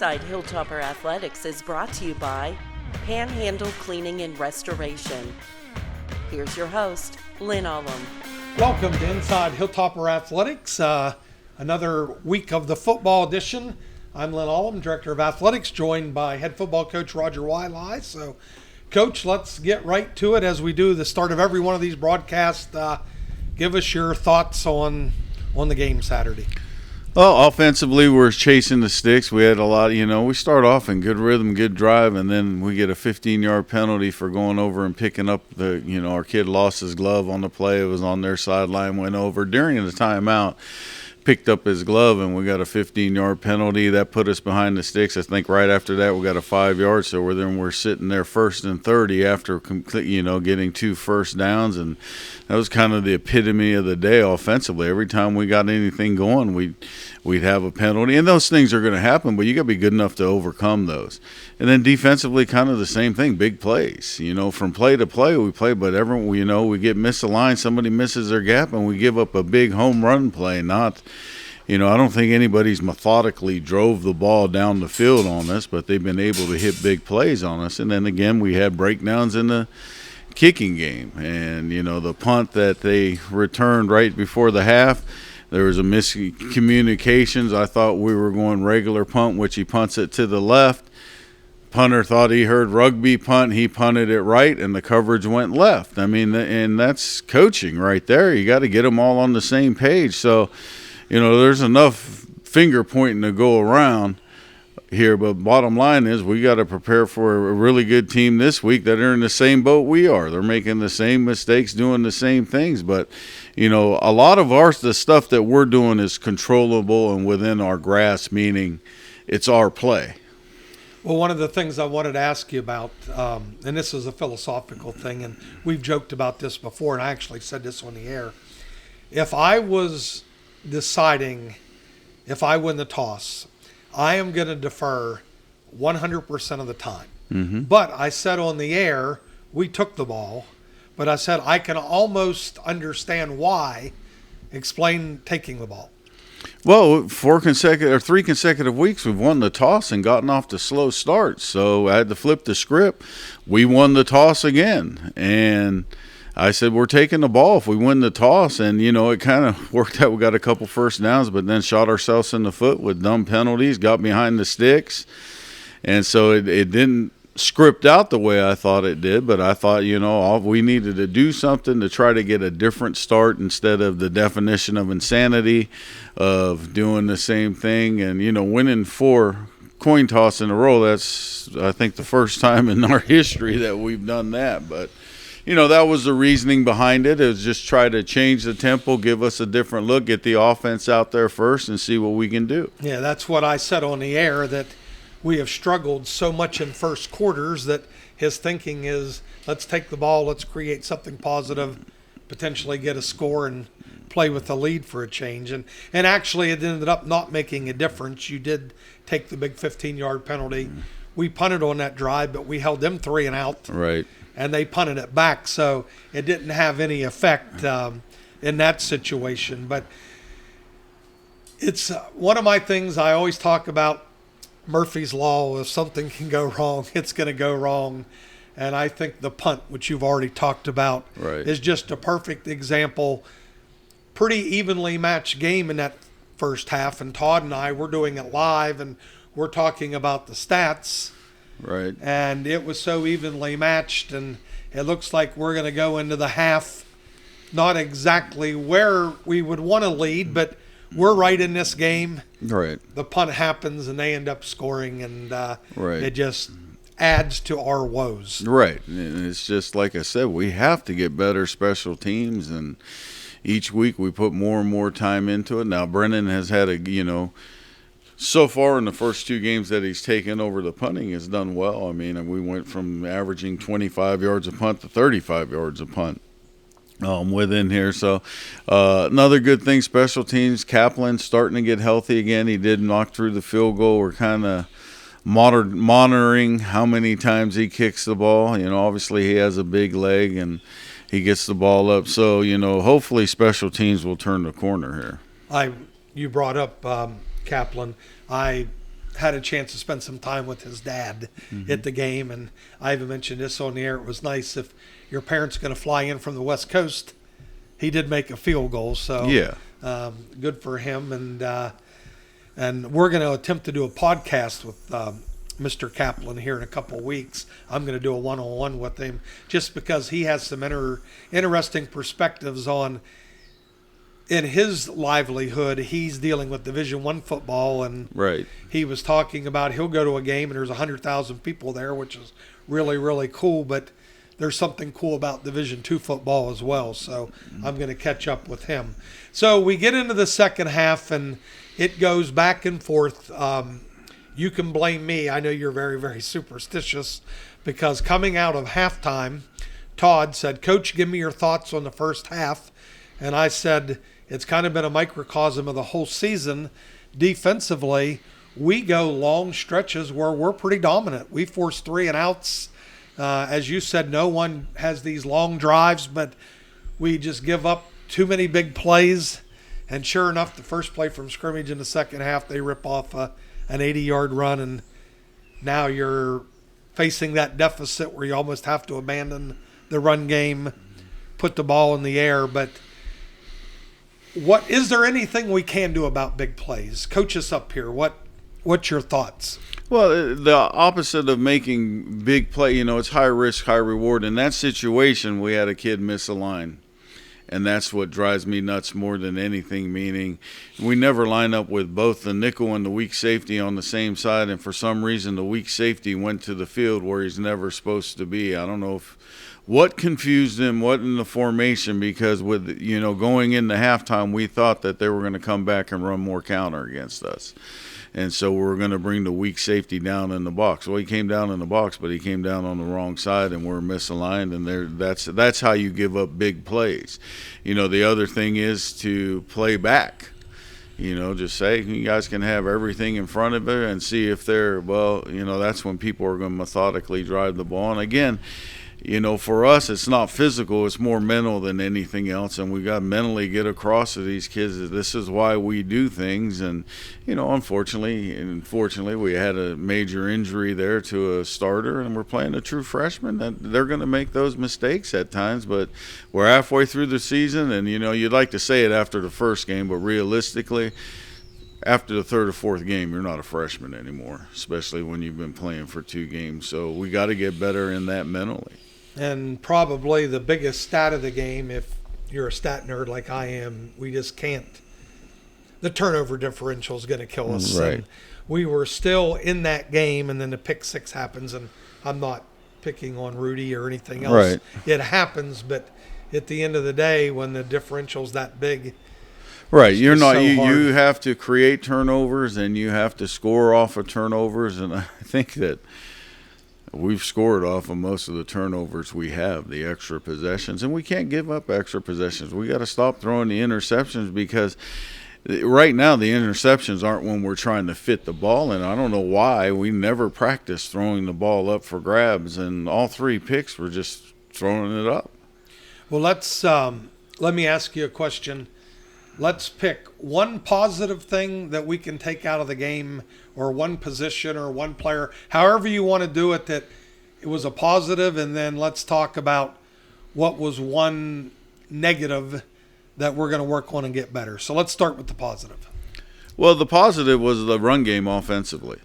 Inside Hilltopper Athletics is brought to you by Panhandle Cleaning and Restoration. Here's your host, Lynn Ullum. Welcome to Inside Hilltopper Athletics, another week of the football edition. I'm Lynn Ullum, Director of Athletics, joined by head football coach Roger Wiley. So, Coach, let's get right to it as we do the start of every one of these broadcasts. Give us your thoughts on the game Saturday. Well, offensively, we're chasing the sticks. We had a lot, we start off in good rhythm, good drive, and then we get a 15-yard penalty for going over and picking up our kid lost his glove on the play. It was on their sideline, went over during the timeout, picked up his glove, and we got a 15-yard penalty. That put us behind the sticks. I think right after that we got a 5-yard, so we're sitting there 1st and 30 after getting 2 first downs, and that was kind of the epitome of the day offensively. Every time we got anything going, we'd have a penalty, and those things are going to happen, but you got to be good enough to overcome those. And then defensively, kind of the same thing, big plays. From play to play we play, but we get misaligned, somebody misses their gap, and we give up a big home run play. Not, I don't think anybody's methodically drove the ball down the field on us, but they've been able to hit big plays on us. And then again, we had breakdowns in the kicking game, and the punt that they returned right before the half, there was a miscommunications. I thought we were going regular punt, which he punts it to the left. Punter thought he heard rugby punt. He punted it right, and the coverage went left. And that's coaching right there. You got to get them all on the same page. So, there's enough finger pointing to go around here, but bottom line is we got to prepare for a really good team this week that are in the same boat we are. They're making the same mistakes, doing the same things, but a lot of the stuff that we're doing is controllable and within our grasp, meaning it's our play. Well, one of the things I wanted to ask you about, and this is a philosophical thing, and we've joked about this before, and I actually said this on the air. If I was deciding if I win the toss, I am going to defer 100% of the time. Mm-hmm. But I said on the air, we took the ball, but I said I can almost understand why. Explain taking the ball. Well, 3 consecutive weeks we've won the toss and gotten off to slow starts. So I had to flip the script. We won the toss again, and I said we're taking the ball if we win the toss, and it kind of worked out. We got a couple first downs, but then shot ourselves in the foot with dumb penalties, got behind the sticks, and so it didn't script out the way I thought it did. But I thought we needed to do something to try to get a different start instead of the definition of insanity of doing the same thing. And winning 4 coin toss in a row, that's I think the first time in our history that we've done that. But that was the reasoning behind it. It was just try to change the tempo, give us a different look, get the offense out there first and see what we can do. Yeah, that's what I said on the air, that we have struggled so much in first quarters that his thinking is, let's take the ball, let's create something positive, potentially get a score and play with the lead for a change. And actually it ended up not making a difference. You did take the big 15-yard penalty. Mm-hmm. We punted on that drive, but we held them 3 and out. Right. And they punted it back, so it didn't have any effect in that situation. But it's one of my things I always talk about, Murphy's Law. If something can go wrong, it's going to go wrong. And I think the punt, which you've already talked about, right, is just a perfect example. Pretty evenly matched game in that first half, and Todd and I, we're doing it live, and we're talking about the stats. Right. And it was so evenly matched, and it looks like we're going to go into the half not exactly where we would want to lead, but we're right in this game. Right. The punt happens, and they end up scoring, and right, it just adds to our woes. Right. And it's just like I said, we have to get better special teams, and each week we put more and more time into it. Now, Brennan has had so far in the first 2 games that he's taken over the punting has done well. We went from averaging 25 yards a punt to 35 yards a punt within here. So another good thing, special teams, Kaplan starting to get healthy again. He did knock through the field goal. We're kind of monitoring how many times he kicks the ball. Obviously he has a big leg and he gets the ball up. So, hopefully special teams will turn the corner here. You brought up Kaplan. I had a chance to spend some time with his dad at the game, and I even mentioned this on the air. It was nice if your parents are going to fly in from the West Coast. He did make a field goal, so Yeah. Good for him. And we're going to attempt to do a podcast with Mr. Kaplan here in a couple of weeks. I'm going to do a one-on-one with him just because he has some interesting perspectives on, in his livelihood, he's dealing with Division I football, and Right. he was talking about he'll go to a game and there's 100,000 people there, which is really, really cool, but there's something cool about Division II football as well, so I'm going to catch up with him. So we get into the second half, and it goes back and forth. You can blame me. I know you're very, very superstitious, because coming out of halftime, Todd said, "Coach, give me your thoughts on the first half." And I said, it's kind of been a microcosm of the whole season. Defensively, we go long stretches where we're pretty dominant. We force 3 and outs. As you said, no one has these long drives, but we just give up too many big plays. And sure enough, the first play from scrimmage in the second half, they rip off an 80-yard run, and now you're facing that deficit where you almost have to abandon the run game, put the ball in the air. But what is there anything we can do about big plays? Coach us up here. What's your thoughts? Well, the opposite of making big play, it's high risk, high reward. In that situation, we had a kid miss a line. And that's what drives me nuts more than anything, meaning we never line up with both the nickel and the weak safety on the same side, and for some reason the weak safety went to the field where he's never supposed to be. I don't know what confused him, what in the formation, because with going into halftime, we thought that they were going to come back and run more counter against us. And so we're going to bring the weak safety down in the box. Well, he came down in the box, but he came down on the wrong side, and we're misaligned, and that's how you give up big plays. The other thing is to play back. Just say you guys can have everything in front of it and see if that's when people are going to methodically drive the ball. And again, for us, it's not physical, it's more mental than anything else, and we got to mentally get across to these kids that this is why we do things. And unfortunately, we had a major injury there to a starter, and we're playing a true freshman. That they're going to make those mistakes at times, but we're halfway through the season, and you'd like to say it after the first game, but realistically, after the third or fourth game, you're not a freshman anymore, especially when you've been playing for 2 games. So we got to get better in that mentally. And probably the biggest stat of the game, if you're a stat nerd like I am, we just can't. The turnover differential is going to kill us. Right. And we were still in that game, and then the pick 6 happens, and I'm not picking on Rudy or anything else. Right. It happens, but at the end of the day, when the differential's that big, right, you're not. so You have to create turnovers, and you have to score off of turnovers, and I think that we've scored off of most of the turnovers we have, the extra possessions, and we can't give up extra possessions. We got to stop throwing the interceptions, because right now the interceptions aren't when we're trying to fit the ball in. I don't know why we never practice throwing the ball up for grabs, and all 3 picks were just throwing it up. Well, let me ask you a question. Let's pick one positive thing that we can take out of the game, or one position or one player, however you want to do it, that it was a positive, and then let's talk about what was one negative that we're going to work on and get better. So let's start with the positive. Well, the positive was the run game offensively.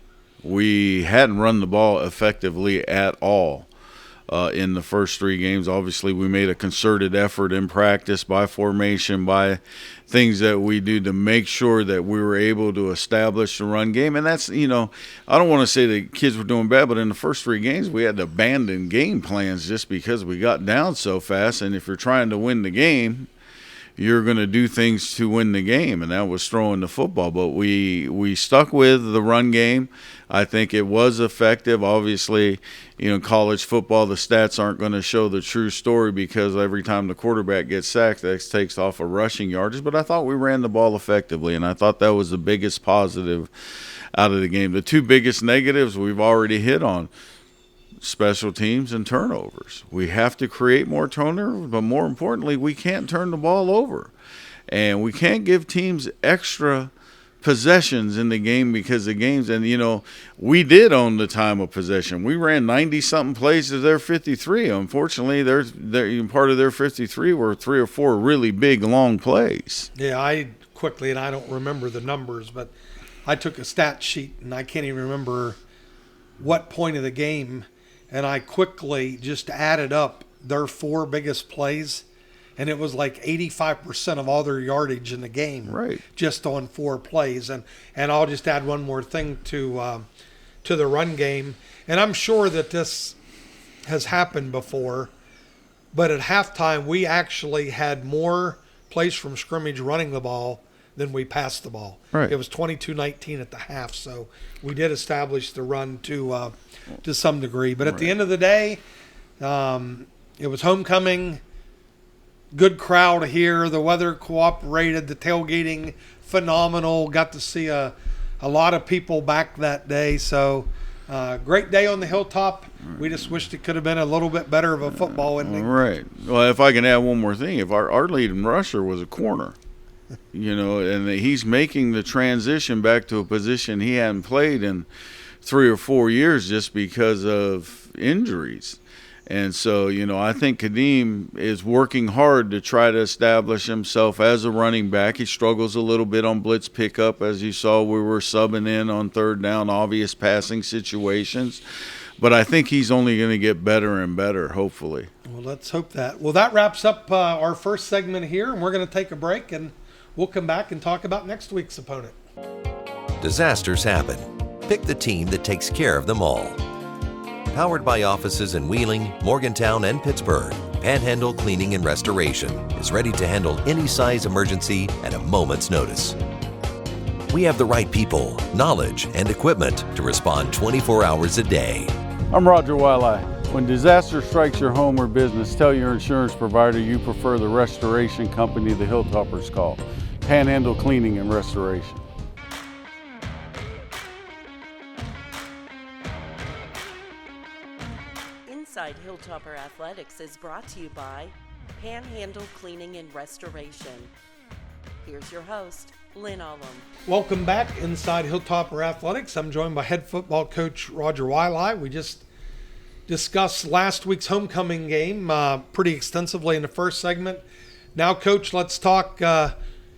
We hadn't run the ball effectively at all in the first 3 games. Obviously, we made a concerted effort in practice, by formation, by things that we do to make sure that we were able to establish the run game. And that's, I don't want to say the kids were doing bad, but in the first 3 games, we had to abandon game plans just because we got down so fast. And if you're trying to win the game, you're going to do things to win the game, and that was throwing the football. But we stuck with the run game. I think it was effective. Obviously, in college football, the stats aren't going to show the true story, because every time the quarterback gets sacked, that takes off a rushing yardage. But I thought we ran the ball effectively, and I thought that was the biggest positive out of the game. The 2 biggest negatives we've already hit on: special teams and turnovers. We have to create more turnovers, but more importantly, we can't turn the ball over. And we can't give teams extra possessions in the game because the games, and we did own the time of possession. We ran 90-something plays to their 53. Unfortunately, part of their 53 were 3 or 4 really big, long plays. Yeah, I don't remember the numbers, but I took a stat sheet, and I can't even remember what point of the game, and I quickly just added up their 4 biggest plays, and it was like 85% of all their yardage in the game, right, just on 4 plays. And I'll just add one more thing to the run game, and I'm sure that this has happened before, but at halftime we actually had more plays from scrimmage running the ball than we passed the ball. Right. It was 22-19 at the half, so we did establish the run to some degree. But at the end of the day, it was homecoming, good crowd here. The weather cooperated. The tailgating, phenomenal. Got to see a lot of people back that day. So great day on the Hilltop. We just wished it could have been a little bit better of a football ending. Right. Well, if I can add one more thing, if our leading rusher was a corner, and he's making the transition back to a position he hadn't played in 3 or 4 years just because of injuries. And so, I think Kadeem is working hard to try to establish himself as a running back. He struggles a little bit on blitz pickup. As you saw, we were subbing in on third down, obvious passing situations. But I think he's only going to get better and better, hopefully. Well, let's hope that. Well, that wraps up our first segment here, and we're going to take a break, and we'll come back and talk about next week's opponent. Disasters happen. Pick the team that takes care of them all. Powered by offices in Wheeling, Morgantown, and Pittsburgh, Panhandle Cleaning and Restoration is ready to handle any size emergency at a moment's notice. We have the right people, knowledge, and equipment to respond 24 hours a day. I'm Roger Wiley. When disaster strikes your home or business, tell your insurance provider you prefer the restoration company the Hilltoppers call, Panhandle Cleaning and Restoration. Inside Hilltopper Athletics is brought to you by Panhandle Cleaning and Restoration. Here's your host, Lynn Allum. Welcome back inside Hilltopper Athletics. I'm joined by head football coach Roger Wiley. We just discussed last week's homecoming game pretty extensively in the first segment. Now, Coach, let's talk.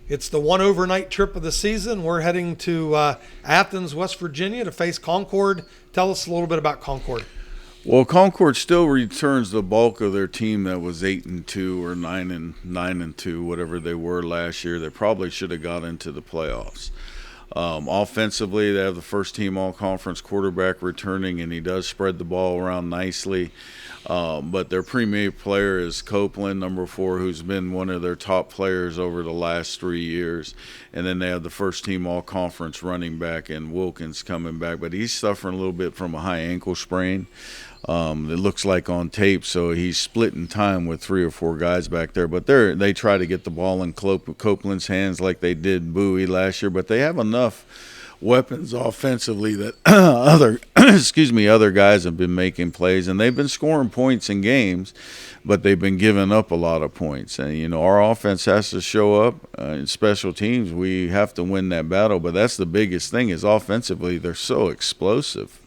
It's the one overnight trip of the season. We're heading to Athens, West Virginia to face Concord. Tell us a little bit about Concord. Well, Concord still returns the bulk of their team that was 8-2 or 9-2, whatever they were last year. They probably should have got into the playoffs. Offensively, they have the first team all-conference quarterback returning, and he does spread the ball around nicely. But their premier player is Copeland, number 4, who's been one of their top players over the last 3 years. And then they have the first team all-conference running back and Wilkins coming back. But he's suffering a little bit from a high ankle sprain. It looks like on tape, so he's splitting time with 3 or 4 guys back there. But they try to get the ball in Copeland's hands like they did Bowie last year. But they have enough weapons offensively that other guys have been making plays, and they've been scoring points in games, but they've been giving up a lot of points. And our offense has to show up in special teams. We have to win that battle, but that's the biggest thing is offensively they're so explosive.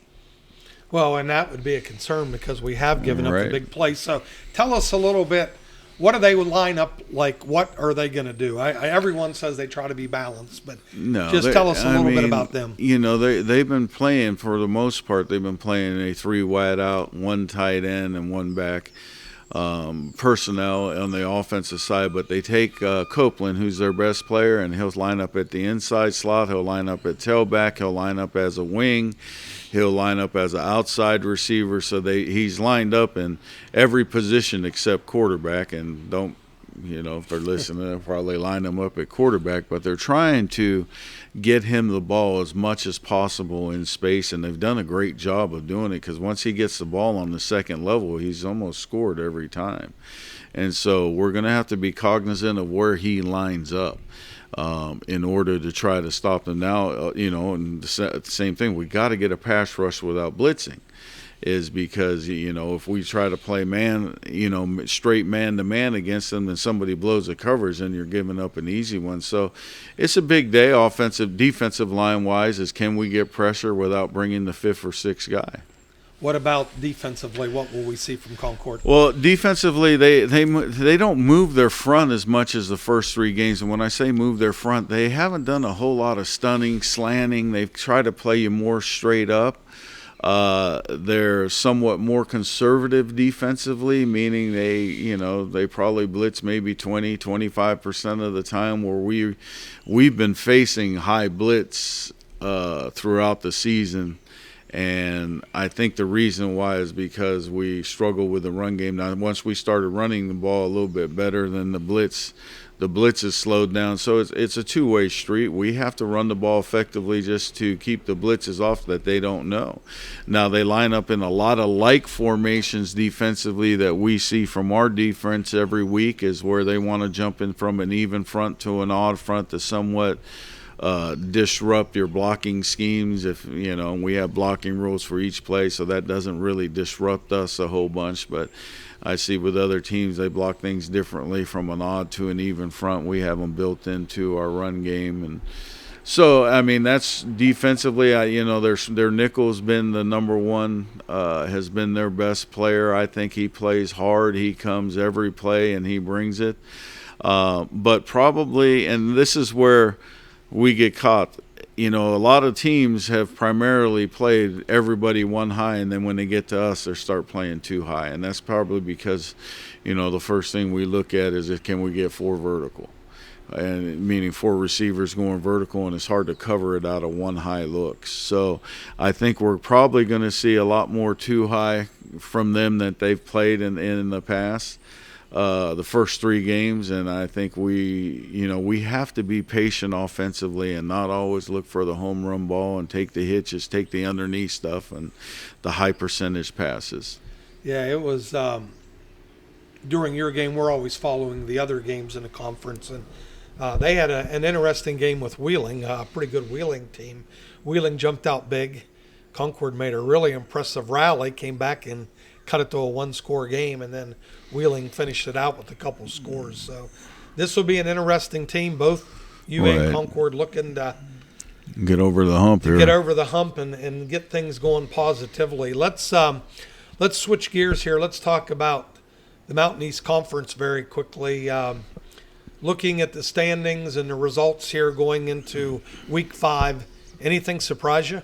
Well, and that would be a concern because we have given up Right. the big plays. So tell us a little bit, what do they line up like? What are they going to do? Everyone says they try to be balanced, but tell us a little bit about them. They've been playing, for the most part, they've been playing a 3 wide out, 1 tight end, and 1 back personnel on the offensive side. But they take Copeland, who's their best player, and he'll line up at the inside slot. He'll line up at tailback. He'll line up as a wing. He'll line up as an outside receiver. So he's lined up in every position except quarterback. And if they're listening, they'll probably line him up at quarterback. But they're trying to get him the ball as much as possible in space, and they've done a great job of doing it because once he gets the ball on the second level, he's almost scored every time. And so we're going to have to be cognizant of where he lines up in order to try to stop them. Now, and the same thing, we got to get a pass rush without blitzing. is because, if we try to play straight man-to-man against them, and somebody blows the covers, and you're giving up an easy one. So it's a big day defensive line-wise, is can we get pressure without bringing the fifth or sixth guy? What about defensively? What will we see from Concord? Well, defensively, they don't move their front as much as the first three games. And when I say move their front, they haven't done a whole lot of stunning, slanting. They've tried to play you more straight up. They're somewhat more conservative defensively, meaning they probably blitz maybe 20-25% of the time, where we've been facing high blitz throughout the season. And I think the reason why is because we struggle with the run game. Now, once we started running the ball a little bit better, than the blitz has slowed down. So it's a two-way street. We have to run the ball effectively just to keep the blitzes off that they don't know. Now, they line up in a lot of like formations defensively that we see from our defense every week, is where they want to jump in from an even front to an odd front to somewhat disrupt your blocking schemes. If we have blocking rules for each play, so that doesn't really disrupt us a whole bunch. But I see with other teams, they block things differently from an odd to an even front. We have them built into our run game. And so, that's defensively. Their nickel's been the number one, has been their best player. I think he plays hard. He comes every play and he brings it. But probably, and this is where we get caught. A lot of teams have primarily played everybody one high, and then when they get to us, they start playing too high. And that's probably because, the first thing we look at is, can we get four vertical? And meaning four receivers going vertical, and it's hard to cover it out of one high looks. So I think we're probably going to see a lot more too high from them that they've played in the past. The first three games, and I think we have to be patient offensively and not always look for the home run ball and take the hitches, take the underneath stuff and the high percentage passes. Yeah, it was during your game. We're always following the other games in the conference, and they had an interesting game with Wheeling, a pretty good Wheeling team. Wheeling jumped out big. Concord made a really impressive rally, came back and cut it to a one-score game, and then Wheeling finished it out with a couple scores. So this will be an interesting team. Both UA and Concord looking to get over the hump here. Get over the hump and get things going positively. Let's switch gears here. Let's talk about the Mountain East Conference very quickly. Looking at the standings and the results here going into Week 5, anything surprise you?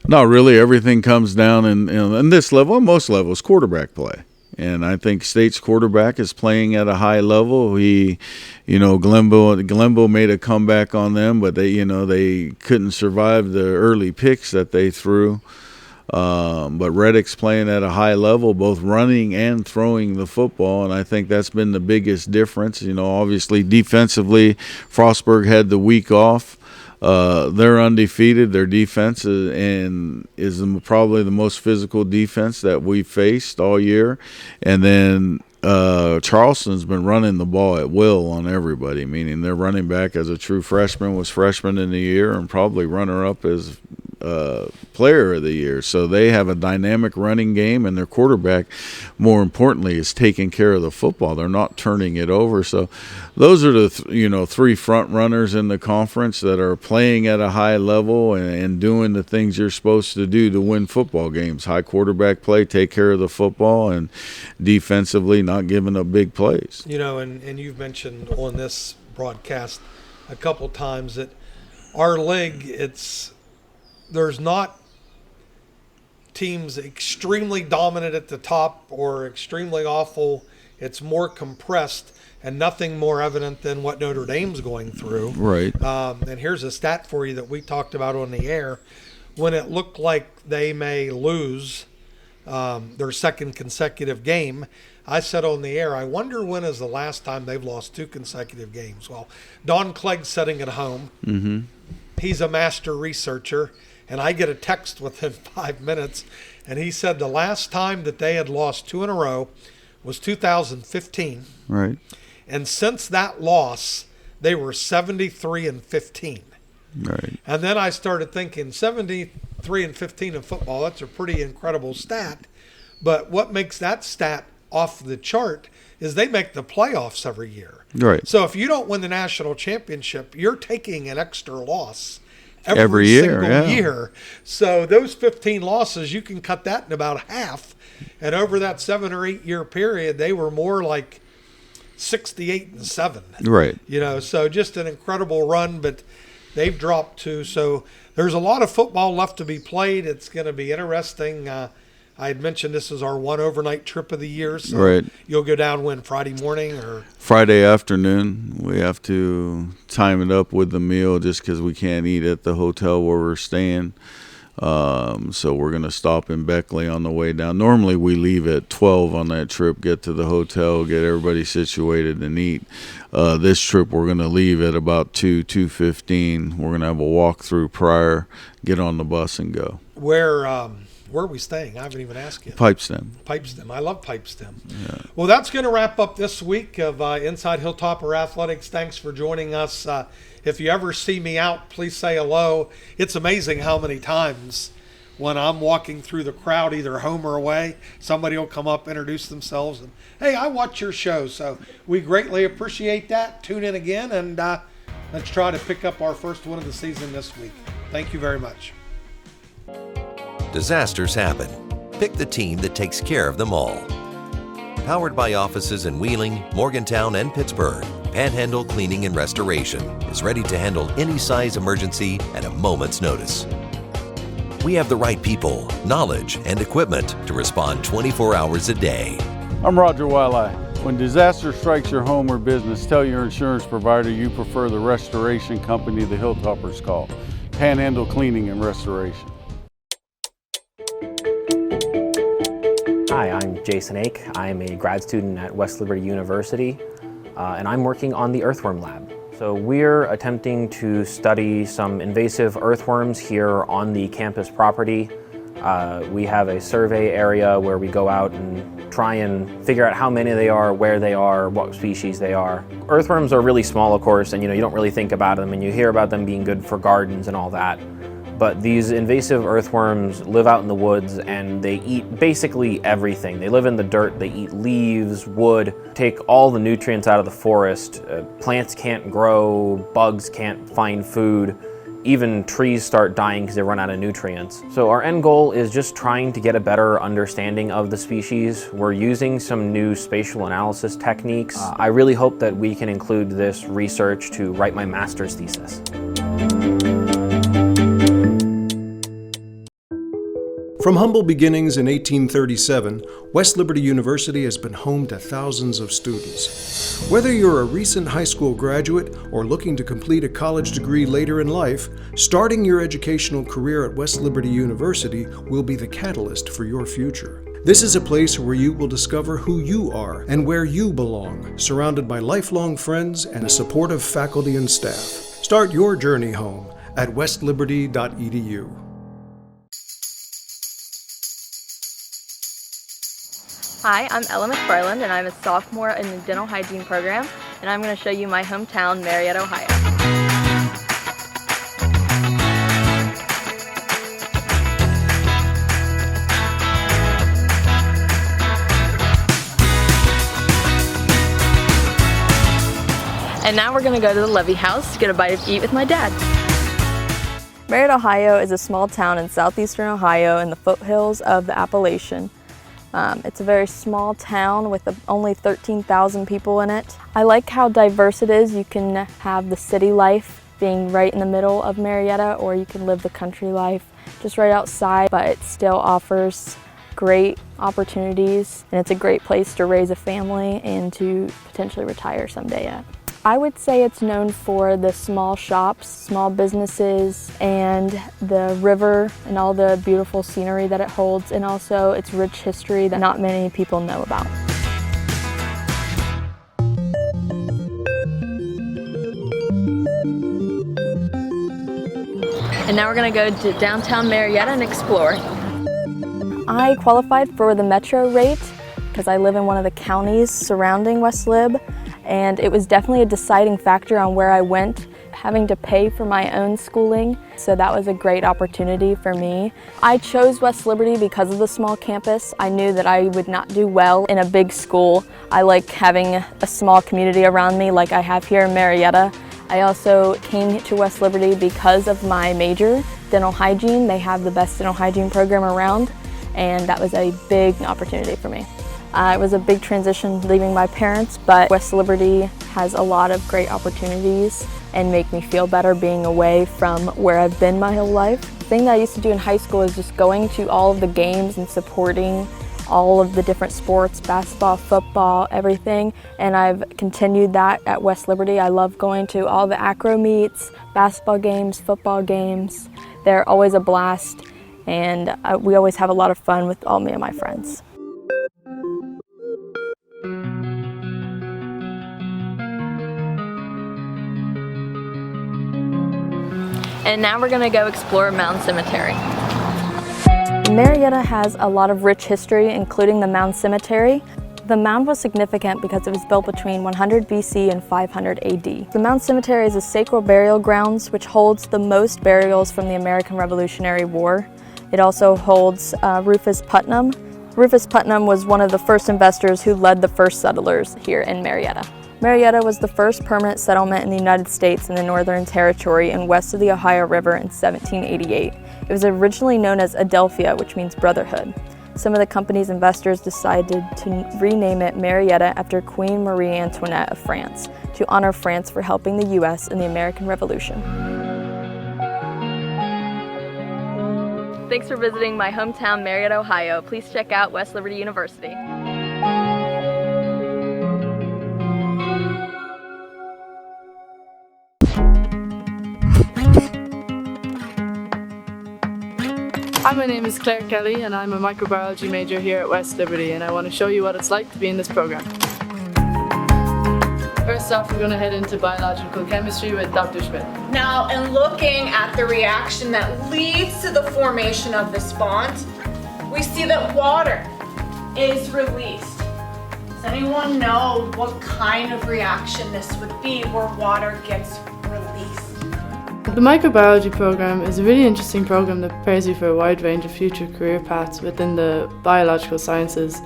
Not really. Everything comes down in this level, and most levels, quarterback play. And I think State's quarterback is playing at a high level. Glenville made a comeback on them, but they couldn't survive the early picks that they threw. But Reddick's playing at a high level, both running and throwing the football, and I think that's been the biggest difference. Obviously defensively, Frostburg had the week off. They're undefeated. Their defense is probably the most physical defense that we've faced all year. And then Charleston's been running the ball at will on everybody, meaning their running back as a true freshman was freshman in the year and probably runner-up as player of the year. So they have a dynamic running game, and their quarterback, more importantly, is taking care of the football. They're not turning it over. So those are the three front runners in the conference that are playing at a high level and doing the things you're supposed to do to win football games. High quarterback play, take care of the football, and defensively not giving up big plays. And you've mentioned on this broadcast a couple times that our league, there's not teams extremely dominant at the top or extremely awful. It's more compressed and nothing more evident than what Notre Dame's going through. Right. And here's a stat for you that we talked about on the air. When it looked like they may lose their second consecutive game, I said on the air, I wonder when is the last time they've lost two consecutive games. Well, Don Clegg's sitting at home. Mm-hmm. He's a master researcher. And I get a text within 5 minutes, and he said the last time that they had lost two in a row was 2015. Right. And since that loss, they were 73-15. Right. And then I started thinking 73 3-15 in football. That's a pretty incredible stat. But what makes that stat off the chart is they make the playoffs every year. Right. So if you don't win the national championship, you're taking an extra loss every year, single yeah. year. So those 15 losses, you can cut that in about half. And over that 7 or 8 year period, they were more like 68-7. Right. You know, so just an incredible run, but they've dropped too. So there's a lot of football left to be played. It's going to be interesting. I had mentioned this is our one overnight trip of the year. So Right. You'll go down when, Friday morning or? Friday afternoon. We have to time it up with the meal just because we can't eat at the hotel where we're staying. So we're going to stop in Beckley on the way down. Normally we leave at 12 on that trip, get to the hotel, get everybody situated and eat. This trip we're going to leave at about 2:15. We're going to have a walkthrough prior, get on the bus and go. Where are we staying? I haven't even asked you. Pipestem. Pipestem. I love Pipestem. Yeah. Well, that's going to wrap up this week of Inside Hilltopper Athletics. Thanks for joining us. If you ever see me out, please say hello. It's amazing how many times when I'm walking through the crowd, either home or away, somebody will come up, introduce themselves, and, hey, I watch your show. So we greatly appreciate that. Tune in again, and let's try to pick up our first win of the season this week. Thank you very much. Disasters happen. Pick the team that takes care of them all. Powered by offices in Wheeling, Morgantown, and Pittsburgh, Panhandle Cleaning and Restoration is ready to handle any size emergency at a moment's notice. We have the right people, knowledge, and equipment to respond 24 hours a day. I'm Roger Wildeye. When disaster strikes your home or business, tell your insurance provider you prefer the restoration company the Hilltoppers call, Panhandle Cleaning and Restoration. Hi, I'm Jason Ake. I'm a grad student at West Liberty University, and I'm working on the Earthworm Lab. So we're attempting to study some invasive earthworms here on the campus property. We have a survey area where we go out and try and figure out how many they are, where they are, what species they are. Earthworms are really small, of course, and you don't really think about them, and you hear about them being good for gardens and all that. But these invasive earthworms live out in the woods and they eat basically everything. They live in the dirt, they eat leaves, wood, take all the nutrients out of the forest. Plants can't grow, bugs can't find food, even trees start dying because they run out of nutrients. So our end goal is just trying to get a better understanding of the species. We're using some new spatial analysis techniques. I really hope that we can include this research to write my master's thesis. From humble beginnings in 1837, West Liberty University has been home to thousands of students. Whether you're a recent high school graduate or looking to complete a college degree later in life, starting your educational career at West Liberty University will be the catalyst for your future. This is a place where you will discover who you are and where you belong, surrounded by lifelong friends and a supportive faculty and staff. Start your journey home at westliberty.edu. Hi, I'm Ella McFarland, and I'm a sophomore in the dental hygiene program, and I'm going to show you my hometown, Marietta, Ohio. And now we're going to go to the Levy House to get a bite to eat with my dad. Marietta, Ohio is a small town in southeastern Ohio in the foothills of the Appalachian. It's a very small town with only 13,000 people in it. I like how diverse it is. You can have the city life being right in the middle of Marietta, or you can live the country life just right outside, but it still offers great opportunities, and it's a great place to raise a family and to potentially retire someday at. I would say it's known for the small shops, small businesses, and the river and all the beautiful scenery that it holds, and also its rich history that not many people know about. And now we're going to go to downtown Marietta and explore. I qualified for the Metro rate because I live in one of the counties surrounding West Lib. And it was definitely a deciding factor on where I went. having to pay for my own schooling, so that was a great opportunity for me. I chose West Liberty because of the small campus. I knew that I would not do well in a big school. I like having a small community around me like I have here in Marietta. I also came to West Liberty because of my major, dental hygiene. They have the best dental hygiene program around, and that was a big opportunity for me. It was a big transition leaving my parents, but West Liberty has a lot of great opportunities and make me feel better being away from where I've been my whole life. The thing that I used to do in high school is just going to all of the games and supporting all of the different sports, basketball, football, everything, and I've continued that at West Liberty. I love going to all the acro meets, basketball games, football games. They're always a blast, and we always have a lot of fun with all me and my friends. And now we're gonna go explore Mound Cemetery. Marietta has a lot of rich history, including the Mound Cemetery. The mound was significant because it was built between 100 BC and 500 AD. The Mound Cemetery is a sacred burial grounds which holds the most burials from the American Revolutionary War. It also holds Rufus Putnam. Rufus Putnam was one of the first investors who led the first settlers here in Marietta. Marietta was the first permanent settlement in the United States in the Northern Territory and west of the Ohio River in 1788. It was originally known as Adelphia, which means brotherhood. Some of the company's investors decided to rename it Marietta after Queen Marie Antoinette of France, to honor France for helping the U.S. in the American Revolution. Thanks for visiting my hometown, Marietta, Ohio. Please check out West Liberty University. Hi, my name is Claire Kelly and I'm a microbiology major here at West Liberty, and I want to show you what it's like to be in this program. First off, we're going to head into biological chemistry with Dr. Schmidt. Now, in looking at the reaction that leads to the formation of this bond, we see that water is released. Does anyone know what kind of reaction this would be where water gets released? The microbiology program is a really interesting program that prepares you for a wide range of future career paths within the biological sciences.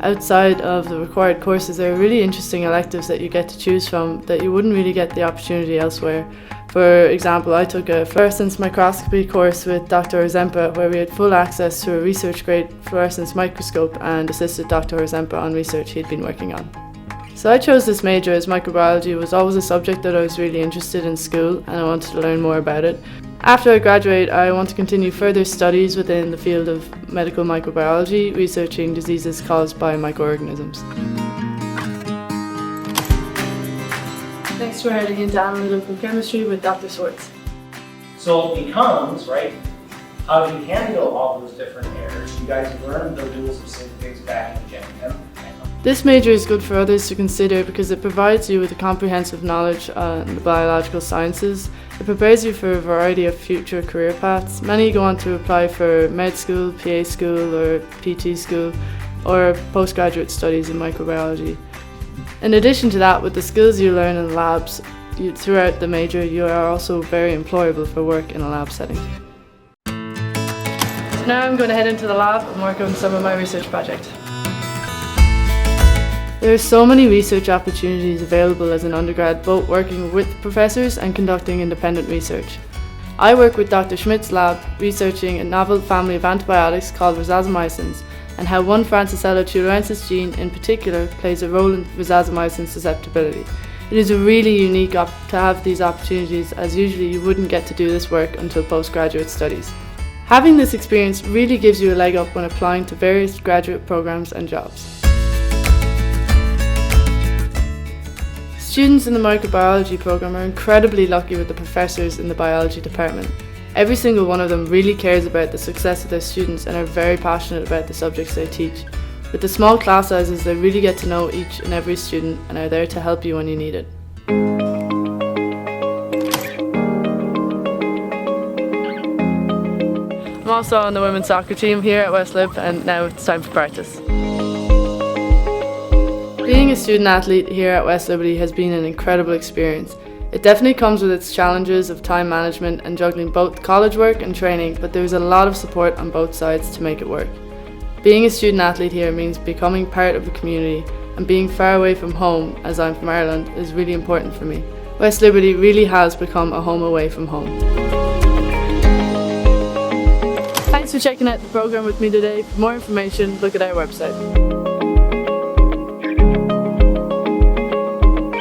Outside of the required courses, there are really interesting electives that you get to choose from that you wouldn't really get the opportunity elsewhere. For example, I took a fluorescence microscopy course with Dr. Orzempa, where we had full access to a research-grade fluorescence microscope and assisted Dr. Orzempa on research he'd been working on. So I chose this major as microbiology was always a subject that I was really interested in school, and I wanted to learn more about it. After I graduate, I want to continue further studies within the field of medical microbiology, researching diseases caused by microorganisms. Next, we're heading into analytical chemistry with Dr. Swartz. So it becomes, right, how do you handle all those different errors? You guys learned the rules of synthesis back in Gen Chem. This major is good for others to consider because it provides you with a comprehensive knowledge on the biological sciences. It prepares you for a variety of future career paths. Many go on to apply for med school, PA school or PT school, or postgraduate studies in microbiology. In addition to that, with the skills you learn in the labs throughout the major, you are also very employable for work in a lab setting. So now I'm going to head into the lab and work on some of my research projects. There are so many research opportunities available as an undergrad, both working with professors and conducting independent research. I work with Dr. Schmidt's lab, researching a novel family of antibiotics called rhizazomycins, and how one Francisella tularensis gene in particular plays a role in rhizazomycin susceptibility. It is really unique to have these opportunities, as usually you wouldn't get to do this work until postgraduate studies. Having this experience really gives you a leg up when applying to various graduate programs and jobs. Students in the microbiology program are incredibly lucky with the professors in the biology department. Every single one of them really cares about the success of their students and are very passionate about the subjects they teach. With the small class sizes, they really get to know each and every student and are there to help you when you need it. I'm also on the women's soccer team here at West Lib, and now it's time for practice. Being a student athlete here at West Liberty has been an incredible experience. It definitely comes with its challenges of time management and juggling both college work and training, but there's a lot of support on both sides to make it work. Being a student athlete here means becoming part of the community, and being far away from home, as I'm from Ireland, is really important for me. West Liberty really has become a home away from home. Thanks for checking out the program with me today. For more information, look at our website.